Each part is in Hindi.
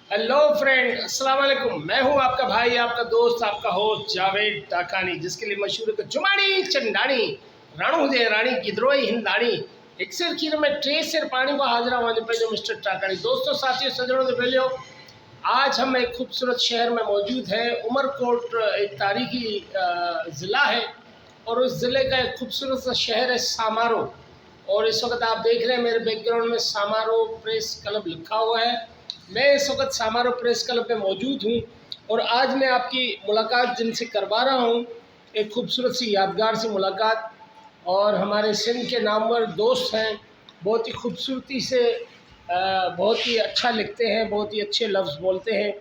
हेलो फ्रेंड, अस्सलाम वालेकुम। मैं हूं आपका भाई, आपका दोस्त, आपका होस्ट जावेद टाकानी, जिसके लिए मशहूर है जुमानी चंडानी राणू दे रानी गिद्रोई हिंदानी एक सिर खीर में ट्रे सिर पानी को हाजरा वाले पे जो मिस्टर टाकानी। दोस्तों, साथियों, सजनों से पहले आज हम एक खूबसूरत शहर में मौजूद हैं। उमरकोट एक तारीखी ज़िला है और उस ज़िले का एक खूबसूरत सा शहर है सामारो। और इस वक्त आप देख रहे हैं मेरे बैकग्राउंड में सामारो प्रेस क्लब लिखा हुआ है। मैं इस वक्त सामारो प्रेस क्लब में मौजूद हूँ और आज मैं आपकी मुलाकात जिनसे करवा रहा हूँ, एक खूबसूरत सी यादगार सी मुलाकात। और हमारे सिंध के नामवर दोस्त हैं, बहुत ही खूबसूरती से बहुत ही अच्छा लिखते हैं, बहुत ही अच्छे लफ्ज़ बोलते हैं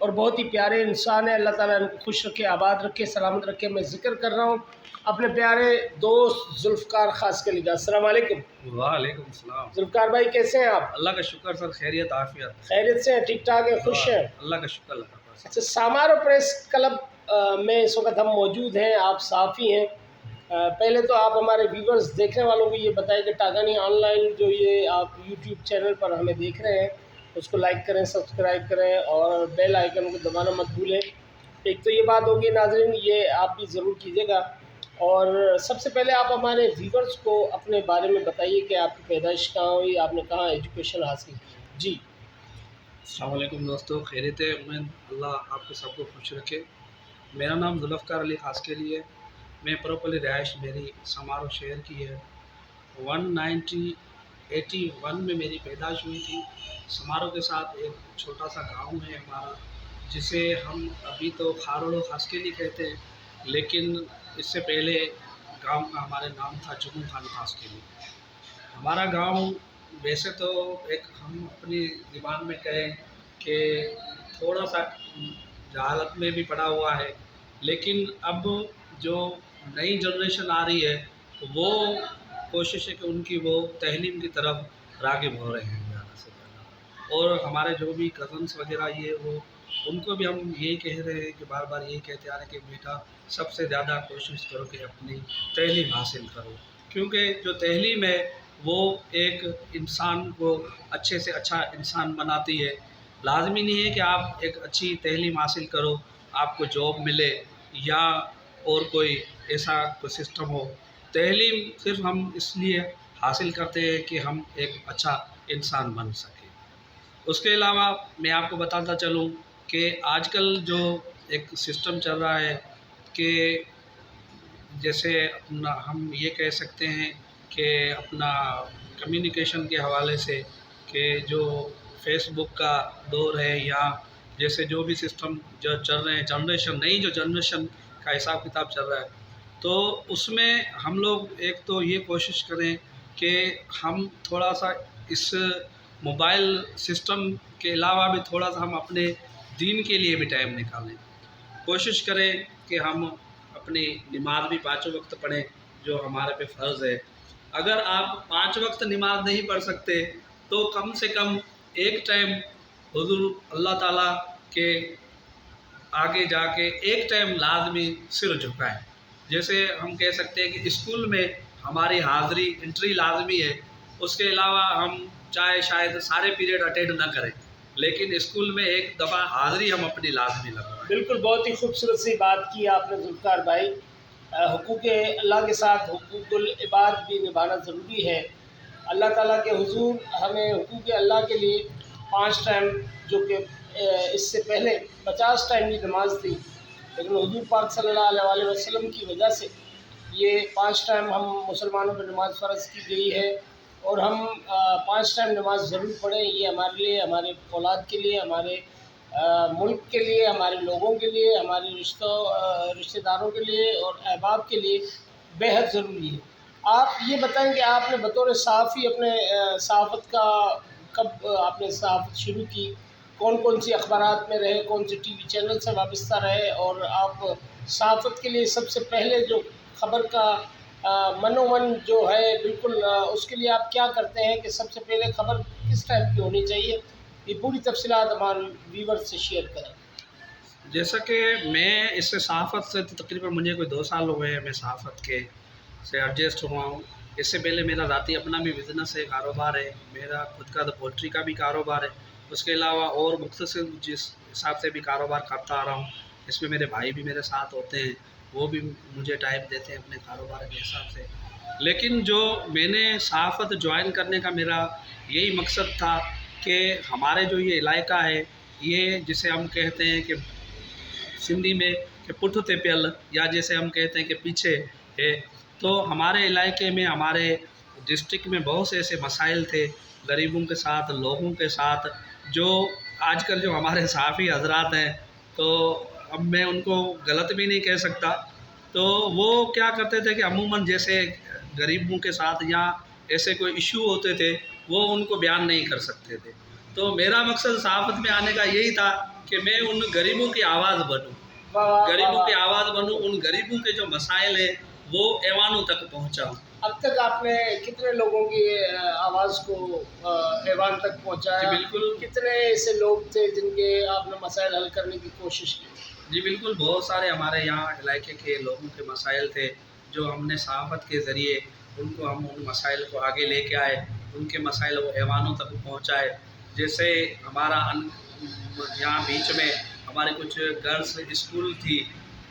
और बहुत ही प्यारे इंसान है। अल्लाह ताला इनको खुश रखे, आबाद रखे, सलामत रखे। मैं ज़िक्र कर रहा हूँ अपने प्यारे दोस्त जुल्फ़कार खास के लिए। अस्सलाम वालेकुम। वालेकुम सलाम। जुल्फ़कार भाई, कैसे हैं आप? अल्लाह का शुक्र सर, खैरियत आफियत। खैरियत से हैं? ठीक ठाक है, खुश हैं? अल्लाह का शुक्र लगा बस। अच्छा, सामारो प्रेस क्लब में इस वक्त हम मौजूद हैं। आप साफ़ी हैं। पहले तो आप हमारे व्यूवर्स देखने वालों को ये बताएं कि टाकानी ऑनलाइन जो ये आप यूट्यूब चैनल पर हमें देख रहे हैं, उसको लाइक करें, सब्सक्राइब करें और बेल आइकन को दबाना मत भूलें। एक तो ये बात होगी नाज़रीन, ये आप भी ज़रूर कीजिएगा। और सबसे पहले आप हमारे व्यूवर्स को अपने बारे में बताइए कि आपकी पैदाइश कहाँ हुई, आपने कहाँ एजुकेशन हासिल की। जी। अस्सलाम वालेकुम दोस्तों, खैरियत है। उम्मीद अल्लाह आपको सबको खुश रखे। मेरा नाम जुल्फ़कार अली खास के लिए। मैं प्रॉपरली रिहाइश मेरी समारो शहर की है। 1981 में मेरी पैदाइश हुई थी। समारो के साथ एक छोटा सा गांव है हमारा, जिसे हम अभी तो खारोड़ो खास के लिए कहते हैं, लेकिन इससे पहले गांव का हमारे नाम था जुम्मू खान खास के लिए। हमारा गांव वैसे तो एक हम अपनी ज़बान में कहें कि थोड़ा सा जहालत में भी पड़ा हुआ है, लेकिन अब जो नई जनरेशन आ रही है वो कोशिश है कि उनकी वो तहलीम की तरफ राग़िब हो रहे हैं ज़्यादा से ज़्यादा। और हमारे जो भी कज़न्स वगैरह ये वो उनको भी हम यही कह रहे हैं कि बार बार यही कहते आ रहे हैं कि बेटा सबसे ज़्यादा कोशिश करो कि अपनी तहलीम हासिल करो, क्योंकि जो तहलीम है वो एक इंसान को अच्छे से अच्छा इंसान बनाती है। लाज़मी नहीं है कि आप एक अच्छी तहलीम हासिल करो आपको जॉब मिले या और कोई ऐसा कोई सिस्टम हो। तहलीम सिर्फ हम इसलिए हासिल करते हैं कि हम एक अच्छा इंसान बन सकें। उसके अलावा मैं आपको बताता चलूँ कि आजकल जो एक सिस्टम चल रहा है कि जैसे अपना हम ये कह सकते हैं कि अपना कम्युनिकेशन के हवाले से कि जो फेसबुक का दौर है या जैसे जो भी सिस्टम जो चल रहे हैं, जनरेशन नई जो जनरेशन का हिसाब किताब चल रहा है, तो उसमें हम लोग एक तो ये कोशिश करें कि हम थोड़ा सा इस मोबाइल सिस्टम के अलावा भी थोड़ा सा हम अपने दीन के लिए भी टाइम निकालें। कोशिश करें कि हम अपनी नमाज भी पाँचों वक्त पढ़ें जो हमारे पे फ़र्ज़ है। अगर आप 5 वक्त नमाज नहीं पढ़ सकते तो कम से कम एक टाइम हुज़ूर अल्लाह ताला के आगे जाके एक टाइम लाज़मी सिर झुकाएं। जैसे हम कह सकते हैं कि स्कूल में हमारी हाज़िरी एंट्री लाज़मी है, उसके अलावा हम चाहे शायद सारे पीरियड अटेंड ना करें, लेकिन स्कूल में एक दफ़ा हाज़िरी हम अपनी लाज़मी लगवाएं। बिल्कुल, बहुत ही खूबसूरत सी बात की आपने जुल्फ़कार भाई। हुकूक़ अल्लाह के साथ हुकूक़ुल इबाद भी निभाना ज़रूरी है। अल्लाह ताला के हुज़ूर हमें हुकूक़ अल्लाह के लिए 5 टाइम, जो कि इससे पहले 50 टाइम की नमाज़ थी, लेकिन हुज़ूर पाक सल्लल्लाहु अलैहि वसल्लम की वजह से ये 5 टाइम हम मुसलमानों पर नमाज़ फ़र्ज़ की गई है। और हम 5 टाइम नमाज़ ज़रूर पढ़ें। ये हमारे लिए, हमारे औलाद के लिए, हमारे मुल्क के लिए, हमारे लोगों के लिए, हमारे रिश्तेदारों के लिए और अहबाब के लिए बेहद ज़रूरी है। आप ये बताएं कि आपने बतौर सहाफ़ी अपने सहाफ़त का कब आपने सहाफ़त शुरू की? कौन-कौन सी अखबारात में रहे? कौन से टीवी चैनल से वाबस्ता रहे? और आप सहाफ़त के लिए सबसे पहले जो ख़बर का मनोमन जो है बिल्कुल उसके लिए आप क्या करते हैं कि सबसे पहले ख़बर किस टाइप की होनी चाहिए? ये पूरी तफ़सीलात हमारे व्यूअर्स से शेयर करें। जैसा कि मैं इससे सहाफ़त से तो तकरीबन मुझे कोई 2 साल हो गए हैं, मैं सहाफ़त के से एडजस्ट हुआ हूँ। इससे पहले मेरा ज़ाती अपना भी बिज़नेस है, कारोबार है। मेरा खुद का तो पोल्ट्री का भी कारोबार है। उसके अलावा और मुख्तसर जिस हिसाब से भी कारोबार करता आ रहा हूँ, इसमें मेरे भाई भी मेरे साथ होते हैं, वो भी मुझे टाइम देते हैं अपने कारोबार के हिसाब से। लेकिन जो मैंने सहाफ़त ज्वाइन करने का मेरा यही मकसद था कि हमारे जो ये इलाका है, ये जिसे हम कहते हैं कि सिंधी में कि पुठिते पियल, या जैसे हम कहते हैं कि पीछे है, तो हमारे इलाके में, हमारे डिस्ट्रिक्ट में बहुत से ऐसे मसाइल थे गरीबों के साथ, लोगों के साथ, जो आजकल जो हमारे सहाफ़ी हजरात हैं, तो अब मैं उनको गलत भी नहीं कह सकता, तो वो क्या करते थे कि अमूमन जैसे गरीबों के साथ या ऐसे कोई इशू होते थे, वो उनको बयान नहीं कर सकते थे। तो मेरा मकसद सहाफ़त में आने का यही था कि मैं उन गरीबों की आवाज़ बनूँ, वाह वाह, वाह गरीबों की वाह। आवाज़ बनूँ, उन गरीबों के जो मसाइल हैं वो ऐवानों तक पहुँचाऊँ। अब तक आपने कितने लोगों की आवाज़ को ऐवान तक जी पहुंचाया? बिल्कुल, कितने ऐसे लोग थे जिनके आपने मसाइल हल करने की कोशिश की? जी बिल्कुल, बहुत सारे हमारे यहाँ इलाके के लोगों के मसाइल थे, जो हमने सहाफ़त के ज़रिए उनको हम उन मसाइल को आगे लेके आए, उनके मसाइल वो ऐवानों तक पहुँचाए। जैसे हमारा यहाँ बीच में हमारे कुछ गर्ल्स स्कूल थी,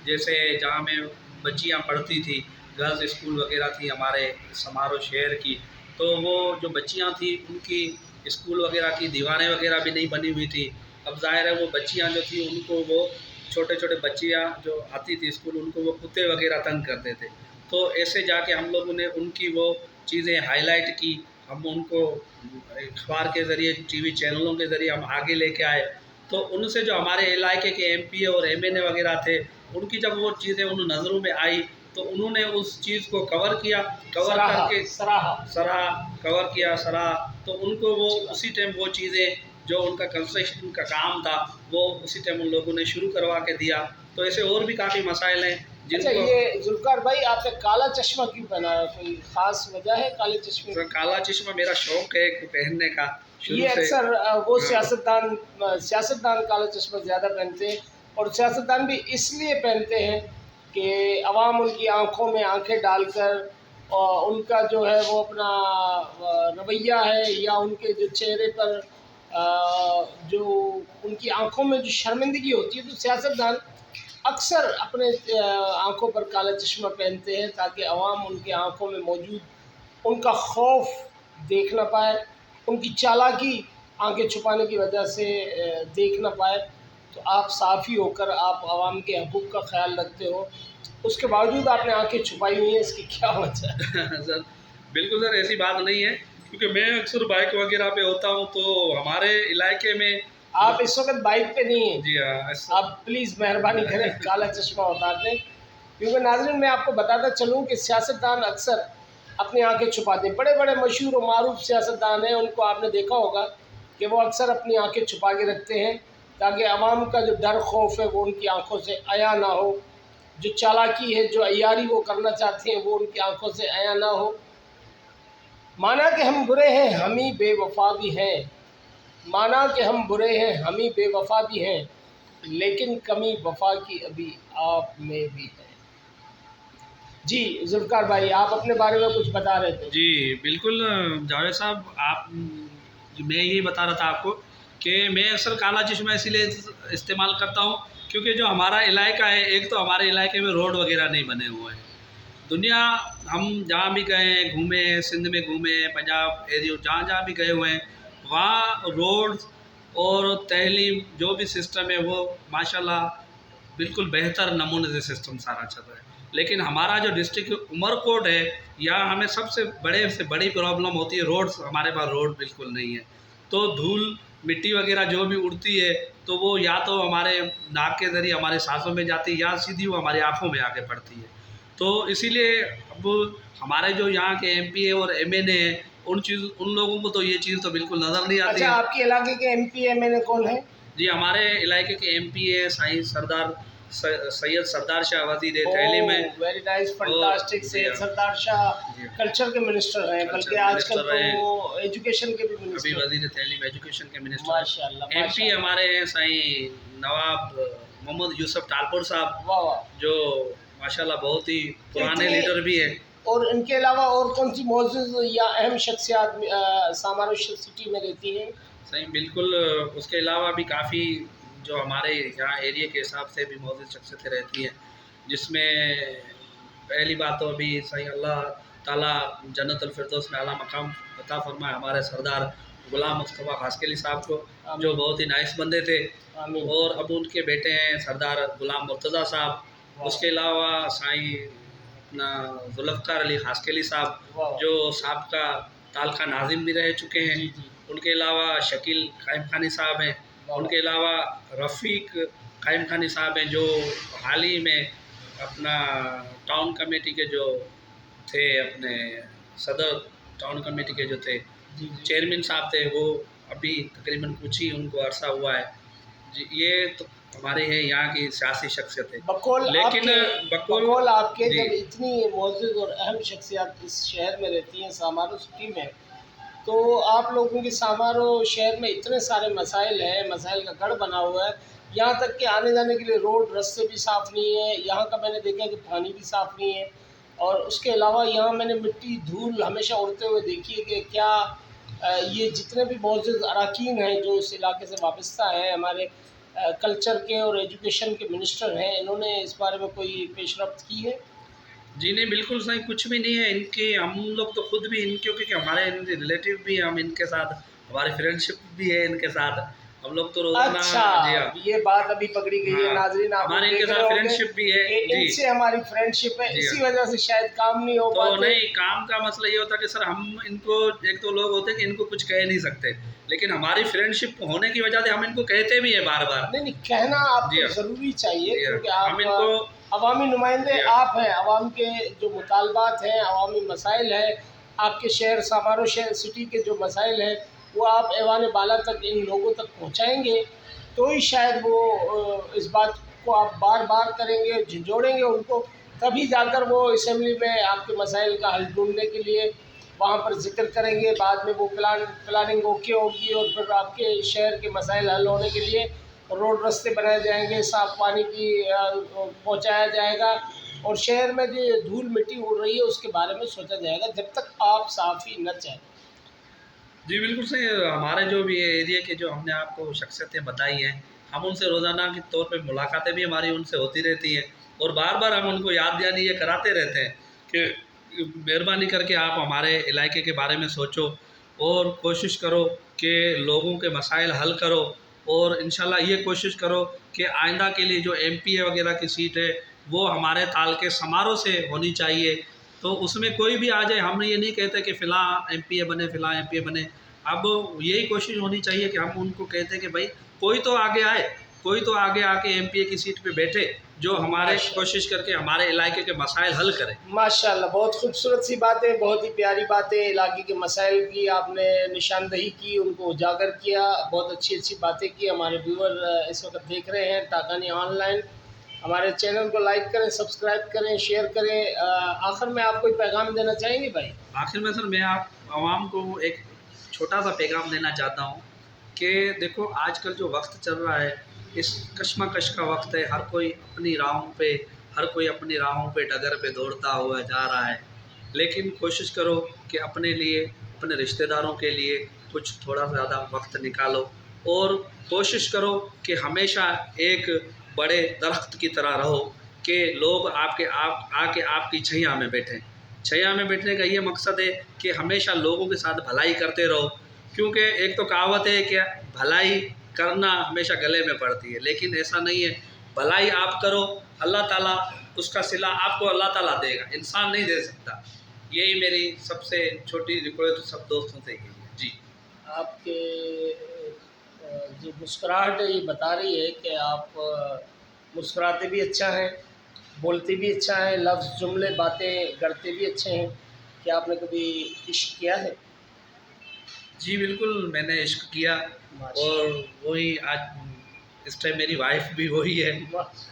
जैसे जहाँ में बच्चियाँ पढ़ती थी, गर्ल्स स्कूल वगैरह थी हमारे समारोह शहर की, तो वो जो बच्चियाँ थी उनकी स्कूल वगैरह की दीवारें वगैरह भी नहीं बनी हुई थी। अब ज़ाहिर है वो बच्चियाँ जो थी उनको वो छोटे-छोटे बच्चियाँ जो आती थी स्कूल, उनको वो कुत्ते वगैरह तंग करते थे। तो ऐसे जाके हम लोगों ने उनकी वो चीज़ें हाइलाइट की, हम उनको अखबार के ज़रिए, टीवी चैनलों के ज़रिए हम आगे लेके आए। तो उनसे जो हमारे इलाके के एमपीए और एमएनए वगैरह थे, उनकी जब वो चीज़ें उन नज़रों में आई, तो उन्होंने उस चीज़ को कवर किया, कवर सराहा, करके सराहा। सराहा, कवर किया, सराहा, तो उनको वो उसी टाइम वो चीज़ें जो उनका कंस्ट्रक्शन का काम था, वो उसी टाइम उन लोगों ने शुरू करवा के दिया। तो ऐसे और भी काफ़ी मसाइल हैं अच्छा, जिनको ये ज़ुल्फ़िकार भाई आपने काला चश्मा क्यों पहना है? कोई ख़ास वजह है काले चश्मे की? सर काला चश्मा मेरा शौक है कि पहनने का शुरू ये से। अक्सर वो हाँ, सियासतदान काला चश्मा ज़्यादा पहनते हैं, और सियासतदान भी इसलिए पहनते हैं कि अवाम उनकी आँखों में आँखें डालकर और उनका जो है वो अपना रवैया है, या उनके जो चेहरे पर जो उनकी आँखों में जो शर्मिंदगी होती है, तो सियासतदान अक्सर अपने आँखों पर काला चश्मा पहनते हैं ताकि अवाम उनकी आँखों में मौजूद उनका खौफ देख ना पाए, उनकी चालाकी आंखें छुपाने की वजह से देख ना पाए। तो आप साफ़ी होकर आप आवाम के हकूक़ का ख़्याल रखते हो, उसके बावजूद आपने आंखें छुपाई हुई हैं, इसकी क्या वजह है? सर बिल्कुल सर ऐसी बात नहीं है, क्योंकि मैं अक्सर बाइक वगैरह पे होता हूँ, तो हमारे इलाके में आप इस वक़्त बाइक पे नहीं हैं, जी हाँ, ऐसा आप प्लीज़ मेहरबानी करें काला चश्मा उतार दें। क्योंकि नाज़रीन मैं आपको बताता चलूँ कि सियासतदान अक्सर अपनी आंखें छुपाते हैं। बड़े-बड़े मशहूर और मारूफ़ सियासतदान हैं, उनको आपने देखा होगा कि वो अक्सर अपनी आंखें छुपा के रखते हैं ताकि अवाम का जो डर खौफ है वो उनकी आंखों से अया ना हो, जो चालाकी है, जो अय्यारी वो करना चाहते हैं वो उनकी आंखों से अया ना हो। माना कि हम बुरे हैं, हम ही बेवफ़ा भी हैं, माना कि हम बुरे हैं, हम ही बेवफ़ा भी हैं, लेकिन कमी वफ़ा की अभी आप में भी है। जी, ज़ुल्फ़िकार भाई आप अपने बारे में कुछ बता रहे थे। जी बिल्कुल जावेद साहब, आप मैं यही बता रहा था आपको कि मैं अक्सर काला चश्मा इसीलिए इस्तेमाल करता हूँ, क्योंकि जो हमारा इलाका है, एक तो हमारे इलाके में रोड वगैरह नहीं बने हुए हैं। दुनिया हम जहाँ भी गए हैं, घूमे हैं, सिंध में घूमे हैं, पंजाब एरिया जहाँ जहाँ भी गए हुए हैं, वहाँ रोड और तहलीम जो भी सिस्टम है वो माशाल्लाह बिल्कुल बेहतर नमूने से सिस्टम सारा चल रहा है। लेकिन हमारा जो डिस्ट्रिक्ट उमरकोट है, यहाँ हमें सबसे बड़े से बड़ी प्रॉब्लम होती है रोड्स, हमारे पास रोड बिल्कुल नहीं है। तो धूल मिट्टी वगैरह जो भी उड़ती है, तो वो या तो हमारे नाक के ज़रिए हमारे सांसों में जाती है, या सीधी वो हमारी आँखों में आके पड़ती है। तो इसीलिए अब हमारे जो यहाँ के एमपीए और एमएनए हैं, उन लोगों को तो ये चीज़ तो बिल्कुल नज़र नहीं आती अच्छा, है। आपके इलाके के एमपी एमएलए कौन है? जी, हमारे इलाके के एमपीए साईं सरदार सैयद सरदार शाह वज़ीर तहलीम ओह! है। वेरी नाइस, और फैंटास्टिक। जी सैयद हाँ, सरदार शाह जी हाँ, कल्चर के मिनिस्टर हैं, कल्चर बल्कि के आजकल मिनिस्टर तो रहे हैं, वो एजुकेशन के भी अभी मिनिस्टर हैं। वज़ीर तहलीम एजुकेशन के मिनिस्टर माशाअल्लाह, हैं। एमपी माशाअल्लाह। हमारे हैं साईं नवाब मोहम्मद यूसुफ टालपुर साहब, वाह, वाह! जो माशाल्लाह बहुत ही तो पुराने इतने लीडर भी हैं। और इनके अलावा और कौन-सी मौजूद या अहम शख्सियत सामान्य सिटी में रहती हैं? सही बिल्कुल। उसके अलावा भी काफ़ी जो हमारे यहाँ एरिया के हिसाब से भी मौजूद शख्सियतें रहती हैं, जिसमें पहली बात तो अभी सही अल्लाह ताला जन्नतुल फिरदौस में आला मकाम अता फरमाए हमारे सरदार गुलाम मुस्तफ़ा खासकेली साहब को, जो आमीन बहुत ही नाइस बंदे थे। आमीन। और अब उनके बेटे हैं सरदार गुलाम मुर्तज़ा साहब। वाह उसके अलावा साईं अपना जुल्फ़कार अली खासकेली साहब, वाह। जो साबका तालका नाज़िम भी रह चुके हैं। जी जी। उनके अलावा शकील कायम खानी साहब हैं। वाह उनके अलावा रफ़ीक कायम खानी साहब हैं, जो हाल ही में अपना टाउन कमेटी के जो थे, अपने सदर टाउन कमेटी के जो थे जी जी। चेयरमैन साहब थे, वो अभी तकरीबन कुछ ही उनको अरसा हुआ है। जी, ये तो हमारे हैं यहाँ की सियासी शख्सियत है। बकौल लेकिन आपके बकौल बकौल आपके जी जब इतनी मौजूद और अहम शख्सियत इस शहर में रहती हैं सामारो सिटी में, तो आप लोगों की सामारो शहर में इतने सारे मसाइल हैं, मसाइल का गढ़ बना हुआ है। यहाँ तक कि आने जाने के लिए रोड रास्ते भी साफ़ नहीं है, यहाँ का मैंने देखा कि पानी भी साफ़ नहीं है। और उसके अलावा यहाँ मैंने मिट्टी धूल हमेशा उड़ते हुए देखी है कि क्या ये जितने भी मौजूद अरकान हैं जो इस इलाके से वाबस्ता हैं, हमारे कल्चर के और एजुकेशन के मिनिस्टर हैं, इन्होंने इस बारे में कोई पेशरफ्त की है? जी नहीं, बिल्कुल सही, कुछ भी नहीं है इनके। हम लोग तो खुद भी इनके, क्योंकि हमारे रिलेटिव भी हैं, हम इनके साथ, हमारी फ्रेंडशिप भी है इनके साथ। हम लोग तो रोज़ाना अच्छा, जी हाँ, ये बात अभी पकड़ी गई है हाँ, नाज़रीन, आप लोग हमारे इनके देख रहे साथ होंगे। फ्रेंडशिप भी है जी। इनसे हमारी फ्रेंडशिप है, जी इसी हाँ। वजह से शायद काम नहीं हो तो पाते। नहीं, काम का मसला ये होता है कि सर हम इनको, एक तो लोग होते हैं कि इनको कुछ कह नहीं सकते, लेकिन हमारी फ्रेंडशिप होने की वजह से हम इनको कहते भी हैं बार बार। नहीं नहीं, कहना जी आपको हाँ, ज़रूरी चाहिए, जी हाँ, क्योंकि हम इनको आप अवामी नुमाइंदे जी हाँ, आप हैं। अवाम के जो मुतालबात हैं, अवामी मसाइल हैं, आपके शहर समारो शहर सिटी के जो मसाइल हैं, वो आप ऐवान बाला तक इन लोगों तक पहुँचाएँगे, तो ही शायद वो इस बात को आप बार बार करेंगे, झिझोड़ेंगे उनको, तभी जाकर वो असम्बली में आपके मसाइल का हल ढूँढने के लिए वहाँ पर ज़िक्र करेंगे। बाद में वो प्लानिंग ओके होगी और फिर आपके शहर के मसाइल हल होने के लिए रोड रास्ते बनाए जाएंगे, साफ़ पानी की पहुँचाया जाएगा, और शहर में जो ये धूल मिट्टी उड़ रही है उसके बारे में सोचा जाएगा, जब तक आप साफ़ी न चाहें। जी बिल्कुल सही। हमारे जो भी एरिया के जो हमने आपको शख्सियतें बताई हैं, हम उनसे रोज़ाना के तौर पे मुलाकातें भी हमारी उनसे होती रहती हैं, और बार बार हम उनको याद दहानी ये कराते रहते हैं कि मेहरबानी करके आप हमारे इलाके के बारे में सोचो और कोशिश करो कि लोगों के मसाइल हल करो, और इंशाल्लाह ये कोशिश करो कि आइंदा के लिए जो एमपीए वगैरह की सीट है वो हमारे ताल्के समारोह से होनी चाहिए। तो उसमें कोई भी आ जाए, हम ये नहीं कहते कि फ़िलहाँ एमपीए बने, फ़िलहाँ एमपीए बने। अब यही कोशिश होनी चाहिए कि हम उनको कहते हैं कि भाई कोई तो आगे आए, कोई तो आगे आके एमपीए की सीट पे बैठे, जो हमारे कोशिश करके हमारे इलाके के मसाइल हल करे। माशाल्लाह, बहुत खूबसूरत सी बातें, बहुत ही प्यारी बातें, इलाके के मसाइल की आपने निशानदही की, उनको उजागर किया, बहुत अच्छी अच्छी बातें की। हमारे व्यूअर इस वक्त देख रहे हैं टाकानी ऑनलाइन। हमारे चैनल को लाइक करें, सब्सक्राइब करें, शेयर करें। आखिर में आप कोई पैगाम देना चाहेंगे भाई? आखिर में सर मैं आप आवाम को एक छोटा सा पैगाम देना चाहता हूँ कि देखो, आजकल जो वक्त चल रहा है, इस कशमकश का वक्त है। हर कोई अपनी राहों पे डगर पे दौड़ता हुआ जा रहा है, लेकिन कोशिश करो कि अपने लिए, अपने रिश्तेदारों के लिए कुछ थोड़ा ज़्यादा वक्त निकालो, और कोशिश करो कि हमेशा एक बड़े दरख्त की तरह रहो कि लोग आके आपकी छैया में बैठें। छैया में बैठने का ये मकसद है कि हमेशा लोगों के साथ भलाई करते रहो, क्योंकि एक तो कहावत है कि भलाई करना हमेशा गले में पड़ती है, लेकिन ऐसा नहीं है। भलाई आप करो, अल्लाह ताला उसका सिला आपको अल्लाह ताला देगा, इंसान नहीं दे सकता। यही मेरी सबसे छोटी रिक्वेस्ट सब दोस्तों से यही है जी। आपके जो मुस्कुराहट है ये बता रही है कि आप मुस्कुराते भी अच्छा हैं, बोलते भी अच्छा हैं, लफ्ज़ जुमले बातें करते भी अच्छे हैं। क्या आपने कभी इश्क किया है? जी बिल्कुल, मैंने इश्क किया, और माशा वही आज इस टाइम मेरी वाइफ भी वही है।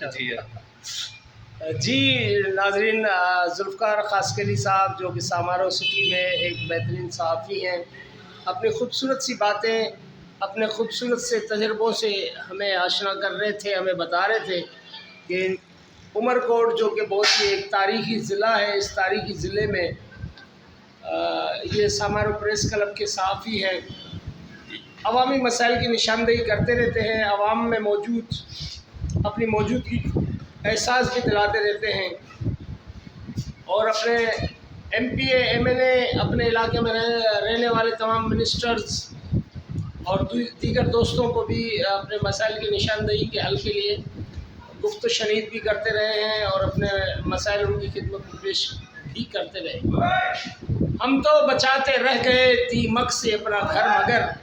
जी हाँ। जी नाज़रीन, ज़ुल्फ़कार खासकेली साहब जो कि सामारो सिटी में एक बेहतरीन सहाफ़ी हैं, अपनी खूबसूरत सी बातें, अपने खूबसूरत से तजर्बों से हमें आशना कर रहे थे, हमें बता रहे थे कि उमरकोट जो कि बहुत ही एक तारीख़ी ज़िला है, इस तारीख़ी ज़िले में ये समारो प्रेस क्लब के सहाफ़ी हैं, अवामी मसाइल की निशानदेही करते रहते हैं, अवाम में मौजूद अपनी मौजूदगी एहसास भी दिलाते रहते हैं और अपने MPA MLA अपने इलाके में रहने वाले तमाम मिनिस्टर्स और दीगर दोस्तों को भी अपने मसाइल की निशानदेही के हल के लिए गुफ्त शनीद भी करते रहे हैं और अपने मसाइल उनकी खिदमत में पेश भी करते रहे। हम तो बचाते रह गए दीमक से अपना घर मगर,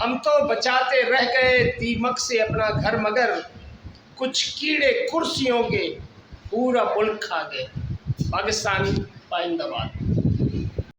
हम तो बचाते रह गए दीमक से अपना घर मगर, कुछ कीड़े कुर्सियों के पूरा मुल्क खा गए। पाकिस्तान पाइंदाबाद।